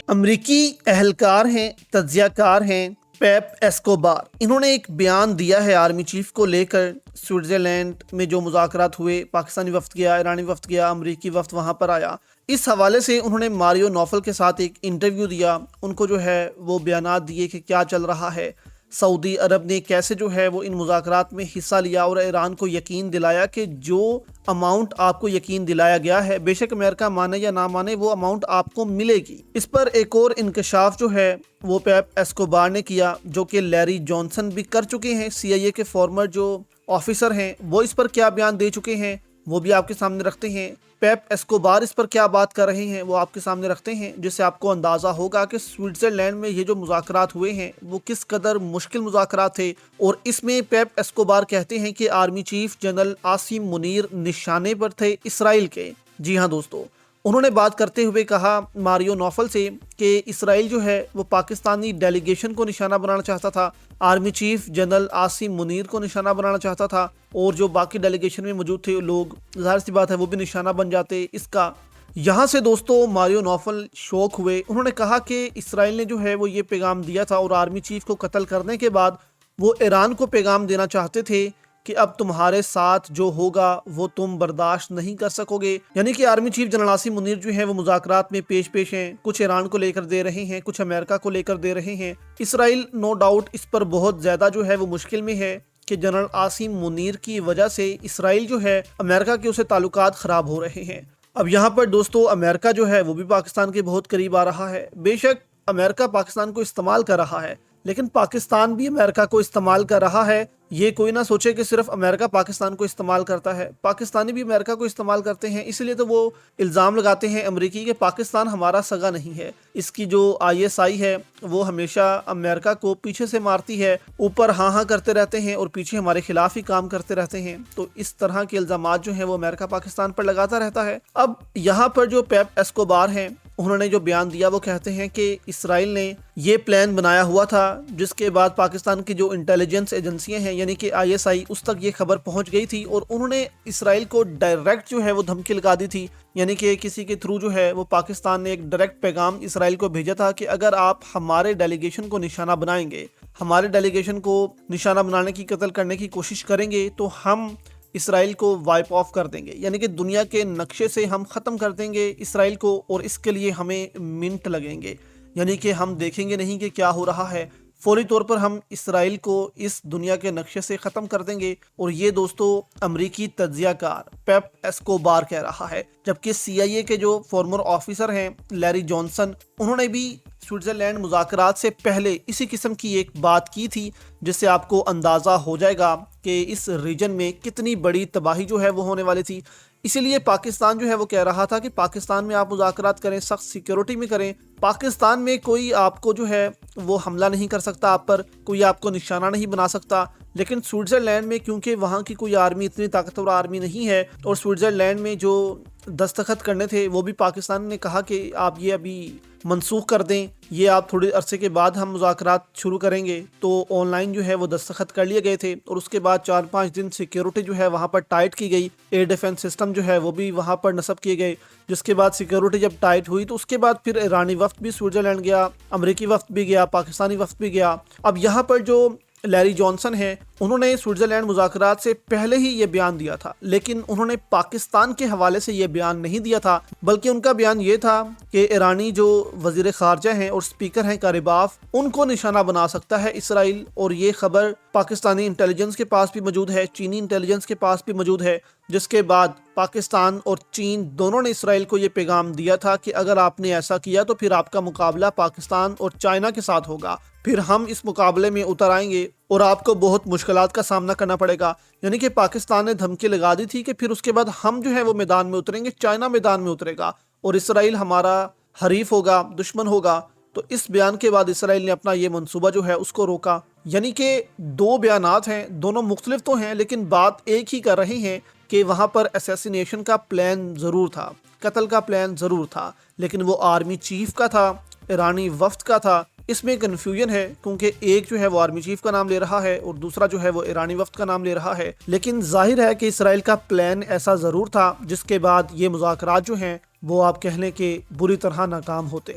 امریکی اہلکار ہیں، تجزیہ کار ہیں پیپ ایسکوبار، انہوں نے ایک بیان دیا ہے آرمی چیف کو لے کر۔ سوئٹزرلینڈ میں جو مذاکرات ہوئے، پاکستانی وفد گیا، ایرانی وفد گیا، امریکی وفد وہاں پر آیا، اس حوالے سے انہوں نے ماریو نوفل کے ساتھ ایک انٹرویو دیا، ان کو جو ہے وہ بیانات دیے کہ کیا چل رہا ہے، سعودی عرب نے کیسے جو ہے وہ ان مذاکرات میں حصہ لیا اور ایران کو یقین دلایا کہ جو اماؤنٹ آپ کو یقین دلایا گیا ہے، بے شک امریکہ مانے یا نہ مانے، وہ اماؤنٹ آپ کو ملے گی۔ اس پر ایک اور انکشاف جو ہے وہ پیپ ایسکوبار نے کیا، جو کہ لیری جانسن بھی کر چکے ہیں، سی آئی اے کے فارمر جو آفیسر ہیں، وہ اس پر کیا بیان دے چکے ہیں وہ بھی آپ کے سامنے رکھتے ہیں۔ پیپ ایسکوبار اس پر کیا بات کر رہے ہیں وہ آپ کے سامنے رکھتے ہیں، جس سے آپ کو اندازہ ہوگا کہ سوئٹزرلینڈ میں یہ جو مذاکرات ہوئے ہیں وہ کس قدر مشکل مذاکرات تھے۔ اور اس میں پیپ ایسکوبار کہتے ہیں کہ army chief general Asim Munir نشانے پر تھے اسرائیل کے۔ جی ہاں دوستو، انہوں نے بات کرتے ہوئے کہا ماریو نوفل سے کہ اسرائیل جو ہے وہ پاکستانی ڈیلیگیشن کو نشانہ بنانا چاہتا تھا، army chief general Asim Munir کو نشانہ بنانا چاہتا تھا، اور جو باقی ڈیلیگیشن میں موجود تھے لوگ، ظاہر سی بات ہے وہ بھی نشانہ بن جاتے اس کا۔ یہاں سے دوستو ماریو نوفل شوک ہوئے، انہوں نے کہا کہ اسرائیل نے جو ہے وہ یہ پیغام دیا تھا، اور آرمی چیف کو قتل کرنے کے بعد وہ ایران کو پیغام دینا چاہتے تھے کہ اب تمہارے ساتھ جو ہوگا وہ تم برداشت نہیں کر سکو گے۔ یعنی کہ army chief general Asim Munir جو ہیں وہ مذاکرات میں پیش ہیں، کچھ ایران کو لے کر دے رہے ہیں، کچھ امریکہ کو لے کر دے رہے ہیں۔ اسرائیل نو ڈاؤٹ اس پر بہت زیادہ جو ہے وہ مشکل میں ہے کہ جنرل عاصم منیر کی وجہ سے اسرائیل جو ہے امریکہ کے اسے تعلقات خراب ہو رہے ہیں۔ اب یہاں پر دوستو امریکہ جو ہے وہ بھی پاکستان کے بہت قریب آ رہا ہے۔ بے شک امریکہ پاکستان کو استعمال کر رہا ہے، لیکن پاکستان بھی امریکہ کو استعمال کر رہا ہے۔ یہ کوئی نہ سوچے کہ صرف امریکہ پاکستان کو استعمال کرتا ہے، پاکستانی بھی امریکہ کو استعمال کرتے ہیں۔ اس لیے تو وہ الزام لگاتے ہیں امریکی کہ پاکستان ہمارا سگا نہیں ہے۔ اس کی جو ISI ہے وہ ہمیشہ امریکہ کو پیچھے سے مارتی ہے، اوپر ہاں ہاں کرتے رہتے ہیں اور پیچھے ہمارے خلاف ہی کام کرتے رہتے ہیں۔ تو اس طرح کے الزامات جو ہیں وہ امریکہ پاکستان پر لگاتا رہتا ہے۔ اب یہاں پر جو پیپ ایسکوبار ہیں، انہوں نے جو بیان دیا وہ کہتے ہیں کہ اسرائیل نے یہ پلان بنایا ہوا تھا، جس کے بعد پاکستان کی جو انٹیلیجنس ایجنسیاں ہیں یعنی کہ ISI، اس تک یہ خبر پہنچ گئی تھی، اور انہوں نے اسرائیل کو ڈائریکٹ جو ہے وہ دھمکی لگا دی تھی۔ یعنی کہ کسی کے تھرو جو ہے وہ پاکستان نے ایک ڈائریکٹ پیغام اسرائیل کو بھیجا تھا کہ اگر آپ ہمارے ڈیلیگیشن کو نشانہ بنائیں گے، ہمارے ڈیلیگیشن کو نشانہ بنانے کی، قتل کرنے کی کوشش کریں گے، تو ہم اسرائیل کو وائپ آف کر دیں گے، یعنی کہ دنیا کے نقشے سے ہم ختم کر دیں گے اسرائیل کو، اور اس کے لیے ہمیں منٹ لگیں گے، یعنی کہ ہم دیکھیں گے نہیں کہ کیا ہو رہا ہے، فوری طور پر ہم اسرائیل کو اس دنیا کے نقشے سے ختم کر دیں گے۔ اور یہ دوستو امریکی تجزیہ کار پیپ ایسکوبار کہہ رہا ہے، جبکہ CIA کے جو فارمر آفیسر ہیں لیری جانسن، انہوں نے بھی سوئٹزرلینڈ مذاکرات سے پہلے اسی قسم کی ایک بات کی تھی، جس سے آپ کو اندازہ ہو جائے گا کہ اس ریجن میں کتنی بڑی تباہی جو ہے وہ ہونے والی تھی۔ اسی لیے پاکستان جو ہے وہ کہہ رہا تھا کہ پاکستان میں آپ مذاکرات کریں، سخت سیکیورٹی میں کریں، پاکستان میں کوئی آپ کو جو ہے وہ حملہ نہیں کر سکتا، آپ پر کوئی آپ کو نشانہ نہیں بنا سکتا۔ لیکن سوئٹزرلینڈ میں کیونکہ وہاں کی کوئی آرمی اتنی طاقتور آرمی نہیں ہے، اور سوئٹزرلینڈ میں جو دستخط کرنے تھے وہ بھی پاکستان نے کہا کہ آپ یہ ابھی منسوخ کر دیں، یہ آپ تھوڑے عرصے کے بعد ہم مذاکرات شروع کریں گے۔ تو آن لائن جو ہے وہ دستخط کر لیے گئے تھے، اور اس کے بعد 4-5 دن سیکیورٹی جو ہے وہاں پر ٹائٹ کی گئی، ایئر ڈیفنس سسٹم جو ہے وہ بھی وہاں پر نصب کیے گئے، جس کے بعد سیکیورٹی جب ٹائٹ ہوئی تو اس کے بعد پھر ایرانی وفد بھی سوئٹزرلینڈ گیا، امریکی وفد بھی گیا، پاکستانی وفد بھی گیا۔ اب یہاں پر جو لیری جانسن ہے، انہوں نے سوئٹزرلینڈ مذاکرات سے پہلے ہی یہ بیان دیا تھا، لیکن انہوں نے پاکستان کے حوالے سے یہ بیان نہیں دیا تھا، بلکہ ان کا بیان یہ تھا کہ ایرانی جو وزیر خارجہ ہیں اور سپیکر ہیں کاریباف، ان کو نشانہ بنا سکتا ہے اسرائیل، اور یہ خبر پاکستانی انٹیلیجنس کے پاس بھی موجود ہے، چینی انٹیلیجنس کے پاس بھی موجود ہے، جس کے بعد پاکستان اور چین دونوں نے اسرائیل کو یہ پیغام دیا تھا کہ اگر آپ نے ایسا کیا تو پھر آپ کا مقابلہ پاکستان اور چائنا کے ساتھ ہوگا، پھر ہم اس مقابلے میں اتر آئیں گے اور آپ کو بہت مشکلات کا سامنا کرنا پڑے گا۔ یعنی کہ پاکستان نے دھمکی لگا دی تھی کہ پھر اس کے بعد ہم جو ہے وہ میدان میں اتریں گے، چائنا میدان میں اترے گا، اور اسرائیل ہمارا حریف ہوگا، دشمن ہوگا۔ تو اس بیان کے بعد اسرائیل نے اپنا یہ منصوبہ جو ہے اس کو روکا۔ یعنی کہ دو بیانات ہیں، دونوں مختلف تو ہیں لیکن بات ایک ہی کر رہے ہیں کہ وہاں پر اسیسینیشن کا پلان ضرور تھا، قتل کا پلان ضرور تھا، لیکن وہ آرمی چیف کا تھا، ایرانی وفد کا تھا۔ اس میں کنفیوژن ہے کیونکہ ایک جو ہے وہ آرمی چیف کا نام لے رہا ہے اور دوسرا جو ہے وہ ایرانی وفد کا نام لے رہا ہے، لیکن ظاہر ہے کہ اسرائیل کا پلان ایسا ضرور تھا جس کے بعد یہ مذاکرات جو ہیں وہ آپ کہہ لیں کہ بری طرح ناکام ہوتے۔